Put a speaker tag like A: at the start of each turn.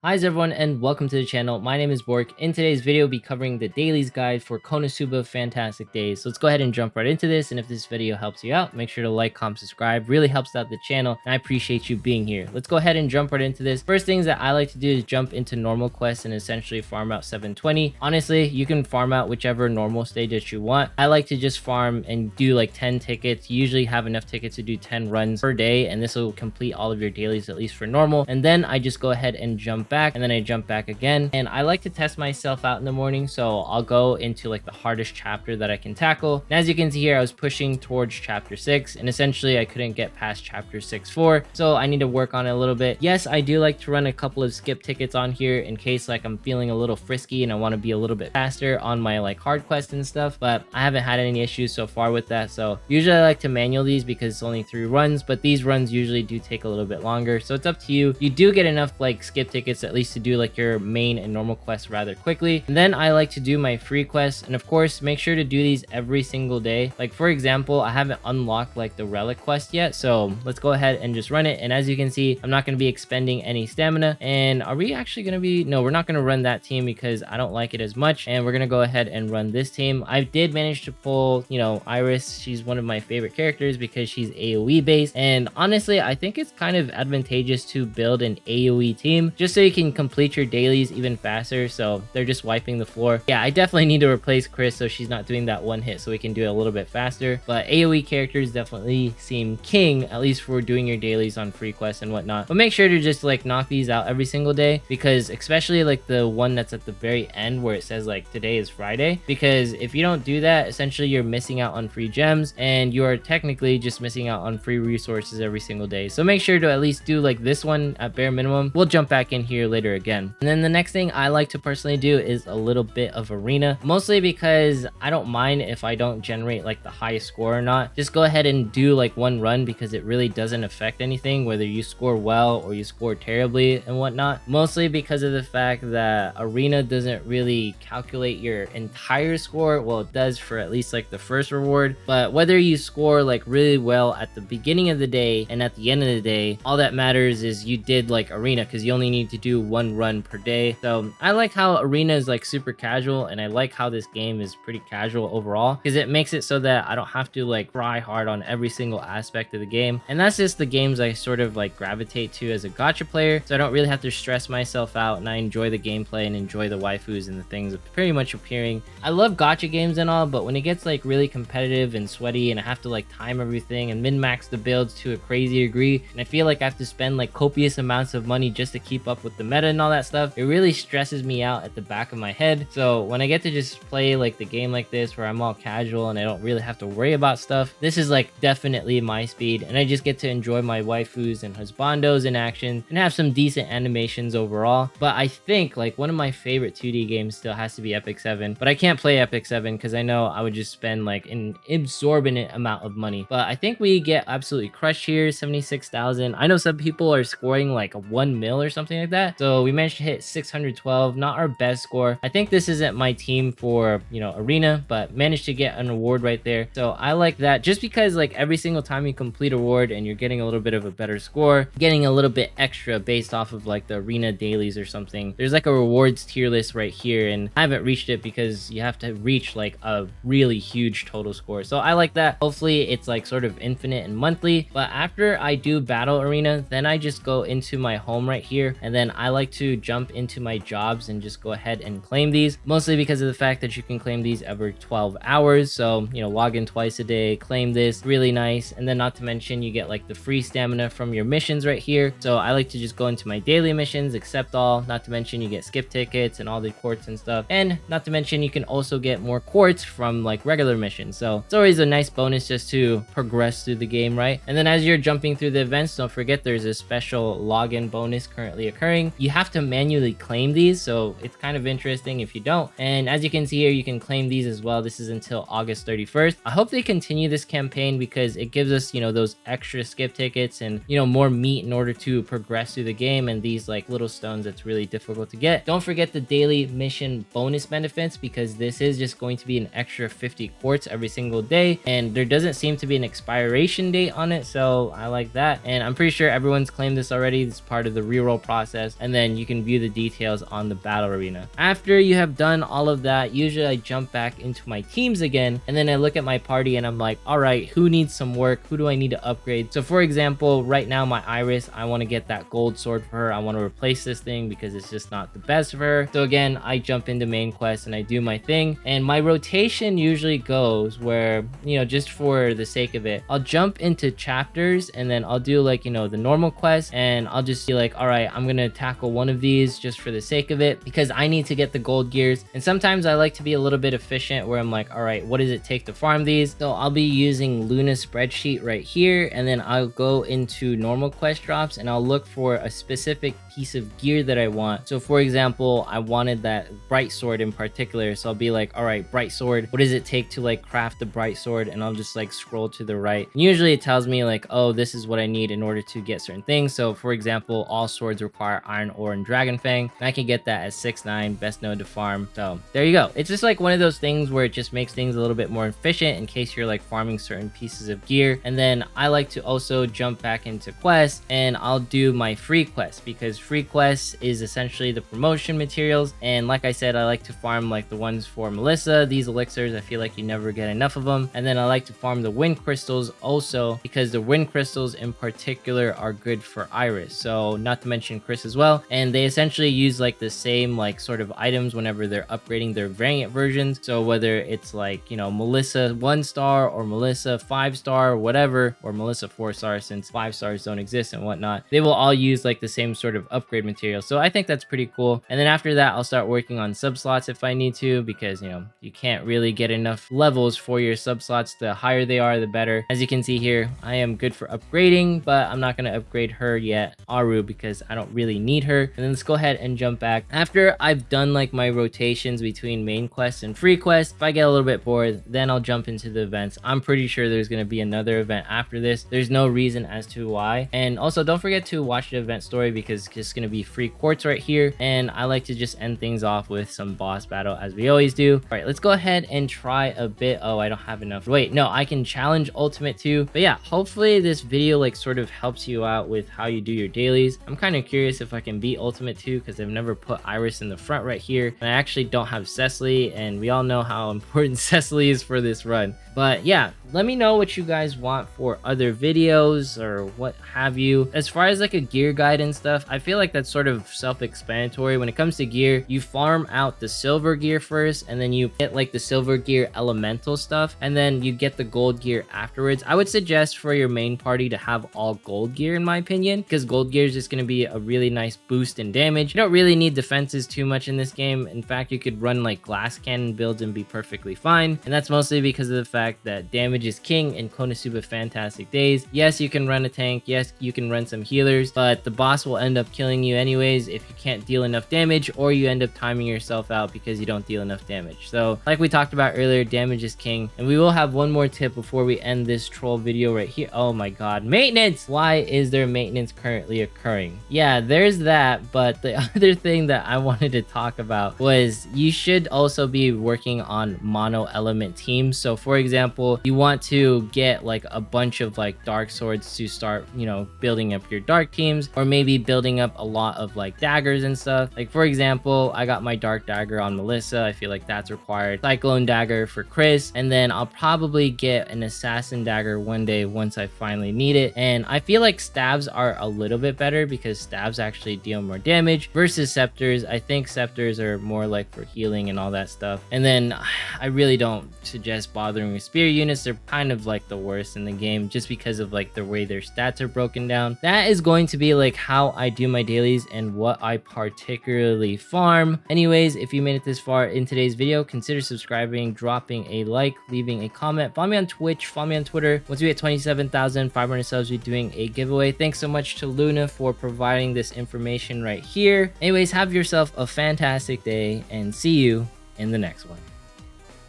A: Hi everyone and welcome to the channel. My name is Bork. In today's video, we'll be covering the dailies guide for Konosuba Fantastic Days. So let's go ahead and jump right into this. And if this video helps you out, make sure to like, comment, subscribe. Really helps out the channel and I appreciate you being here. Let's go ahead and jump right into this. First things that I like to do is jump into normal quests and essentially farm out 720. Honestly, you can farm out whichever normal stage that you want. I like to just farm and do like 10 tickets. You usually have enough tickets to do 10 runs per day, and this will complete all of your dailies, at least for normal. And then I just go ahead and jump back, and then I jump back again. And I like to test myself out in the morning, so I'll go into like the hardest chapter that I can tackle. And as you can see here, I was pushing towards chapter 6, and essentially I couldn't get past chapter 6-4, so I need to work on it a little bit. Yes, I do like to run a couple of skip tickets on here in case like I'm feeling a little frisky and I want to be a little bit faster on my like hard quest and stuff, but I haven't had any issues so far with that. So usually I like to manual these because it's only 3 runs, but these runs usually do take a little bit longer, so it's up to you. You do get enough like skip tickets at least to do like your main and normal quests rather quickly. And then I like to do my free quests, and of course make sure to do these every single day. Like for example, I haven't unlocked like the relic quest yet, so let's go ahead and just run it. And as you can see, I'm not going to be expending any stamina. And are we actually going to be, no, we're not going to run that team because I don't like it as much, and we're going to go ahead and run this team. I did manage to pull, Iris. She's one of my favorite characters because she's AoE based, and honestly I think it's kind of advantageous to build an AoE team just so you can complete your dailies even faster. So they're just wiping the floor. Yeah, I definitely need to replace Chris so she's not doing that one hit, so we can do it a little bit faster. But AoE characters definitely seem king, at least for doing your dailies on free quests and whatnot. But make sure to just like knock these out every single day, because especially like the one that's at the very end where it says like today is Friday, because if you don't do that, essentially you're missing out on free gems and you are technically just missing out on free resources every single day. So make sure to at least do like this one at bare minimum. We'll jump back in here later again. And then the next thing I like to personally do is a little bit of arena, mostly because I don't mind if I don't generate like the highest score or not. Just go ahead and do like one run because it really doesn't affect anything whether you score well or you score terribly and whatnot, mostly because of the fact that arena doesn't really calculate your entire score. Well, it does for at least like the first reward, but whether you score like really well at the beginning of the day and at the end of the day, all that matters is you did like arena, because you only need to do one run per day. So I like how arena is like super casual, and I like how this game is pretty casual overall because it makes it so that I don't have to like try hard on every single aspect of the game. And that's just the games I sort of like gravitate to as a gacha player, so I don't really have to stress myself out, and I enjoy the gameplay and enjoy the waifus and the things pretty much appearing. I love gacha games and all, but when it gets like really competitive and sweaty and I have to like time everything and min-max the builds to a crazy degree, and I feel like I have to spend like copious amounts of money just to keep up with the meta and all that stuff, it really stresses me out at the back of my head. So when I get to just play like the game like this where I'm all casual and I don't really have to worry about stuff, this is like definitely my speed, and I just get to enjoy my waifus and husbandos in action and have some decent animations overall. But I think like one of my favorite 2D games still has to be Epic 7, but I can't play Epic 7 because I know I would just spend like an exorbitant amount of money. But I think we get absolutely crushed here, 76,000. I know some people are scoring like a 1 mil or something like that, so we managed to hit 612, not our best score. I think this isn't my team for arena, but managed to get an award right there, so I like that, just because like every single time you complete a award and you're getting a little bit of a better score, getting a little bit extra based off of like the arena dailies or something. There's like a rewards tier list right here, and I haven't reached it because you have to reach like a really huge total score, so I like that. Hopefully it's like sort of infinite and monthly. But after I do battle arena, then I just go into my home right here, and then I like to jump into my jobs and just go ahead and claim these, mostly because of the fact that you can claim these every 12 hours. So log in twice a day, claim this, really nice. And then not to mention you get like the free stamina from your missions right here, so I like to just go into my daily missions, accept all. Not to mention you get skip tickets and all the quartz and stuff, and not to mention you can also get more quartz from like regular missions, so it's always a nice bonus just to progress through the game, right? And then as you're jumping through the events, don't forget there's a special login bonus currently occurring. You have to manually claim these, so it's kind of interesting if you don't. And as you can see here, you can claim these as well. This is until August 31st. I hope they continue this campaign because it gives us those extra skip tickets and more meat in order to progress through the game, and these like little stones that's really difficult to get. Don't forget the daily mission bonus benefits, because this is just going to be an extra 50 quartz every single day, and there doesn't seem to be an expiration date on it, so I like that. And I'm pretty sure everyone's claimed this already. This is part of the reroll process, quest, and then you can view the details on the battle arena. After you have done all of that, usually I jump back into my teams again, and then I look at my party and I'm like, all right, who needs some work? Who do I need to upgrade? So for example, right now my Iris, I want to get that gold sword for her. I want to replace this thing because it's just not the best for her. So again, I jump into main quest and I do my thing, and my rotation usually goes where, you know, just for the sake of it, I'll jump into chapters and then I'll do like, you know, the normal quest, and I'll just be like, all right, I'm gonna tackle one of these just for the sake of it because I need to get the gold gears. And sometimes I like to be a little bit efficient where I'm like, all right, what does it take to farm these? So I'll be using Luna's spreadsheet right here, and then I'll go into normal quest drops and I'll look for a specific piece of gear that I want. So for example, I wanted that bright sword in particular, so I'll be like, all right, bright sword, what does it take to like craft the bright sword? And I'll just like scroll to the right, and usually it tells me like, oh, this is what I need in order to get certain things. So for example, all swords require iron ore and dragon fang, and I can get that at 6-9, best node to farm. So there you go. It's just like one of those things where it just makes things a little bit more efficient in case you're like farming certain pieces of gear. And then I like to also jump back into quests and I'll do my free quests, because free quests is essentially the promotion materials. And like I said, I like to farm like the ones for Melissa. These elixirs, I feel like you never get enough of them. And then I like to farm the wind crystals also, because the wind crystals in particular are good for Iris, so not to mention Chris as well. And they essentially use like the same like sort of items whenever they're upgrading their variant versions. So whether it's like, you know, Melissa 1-star or Melissa 5-star or whatever, or Melissa 4-star, since 5 stars don't exist and whatnot, they will all use like the same sort of upgrade material. So I think that's pretty cool. And then after that, I'll start working on sub slots if I need to, because, you know, you can't really get enough levels for your sub slots. The higher they are, the better. As you can see here, I am good for upgrading, but I'm not going to upgrade her yet, Aru, because I don't really need her. And then let's go ahead and jump back. After I've done like my rotations between main quests and free quests, if I get a little bit bored, then I'll jump into the events. I'm pretty sure there's going to be another event after this. There's no reason as to why. And also don't forget to watch the event story, because it's going to be free quartz right here. And I like to just end things off with some boss battle as we always do. All right, let's go ahead and try a bit. Oh, I don't have enough. Wait, no, I can challenge ultimate too. But yeah, hopefully this video like sort of helps you out with how you do your dailies. I'm kind of curious if I can beat ultimate too, because I've never put Iris in the front right here, and I actually don't have Cecily, and we all know how important Cecily is for this run. But yeah, let me know what you guys want for other videos or what have you. As far as like a gear guide and stuff, I feel like that's sort of self-explanatory. When it comes to gear, you farm out the silver gear first, and then you get like the silver gear elemental stuff, and then you get the gold gear afterwards. I would suggest for your main party to have all gold gear in my opinion, because gold gear is just going to be a really nice boost in damage. You don't really need defenses too much in this game. In fact, you could run like glass cannon builds and be perfectly fine, and that's mostly because of the fact that damage is king in Konosuba Fantastic Days. Yes, you can run a tank, yes, you can run some healers, but the boss will end up killing you anyways if you can't deal enough damage, or you end up timing yourself out because you don't deal enough damage. So like we talked about earlier, damage is king. And we will have one more tip before we end this troll video right here. Oh my god, maintenance! Why is there maintenance currently occurring? Yeah, there's that, but the other thing that I wanted to talk about was you should also be working on mono element teams. So for example, you want to get like a bunch of like dark swords to start, you know, building up your dark teams, or maybe building up a lot of like daggers and stuff. Like for example, I got my dark dagger on Melissa. I feel like that's required. Cyclone dagger for Chris, and then I'll probably get an assassin dagger one day once I finally need it. And I feel like stabs are a little bit better because stabs actually deal more damage versus scepters. I think scepters are more like for healing and all that stuff. And then I really don't suggest bothering with spear units. They're kind of like the worst in the game just because of like the way their stats are broken down. That is going to be like how I do my dailies and what I particularly farm. Anyways, if you made it this far in today's video, consider subscribing, dropping a like, leaving a comment. Follow me on Twitch, follow me on Twitter. Once we hit 27,500 subs, we're doing a giveaway. Thanks so much to Luna for providing this information right here. Anyways, have yourself a fantastic day and see you in the next one.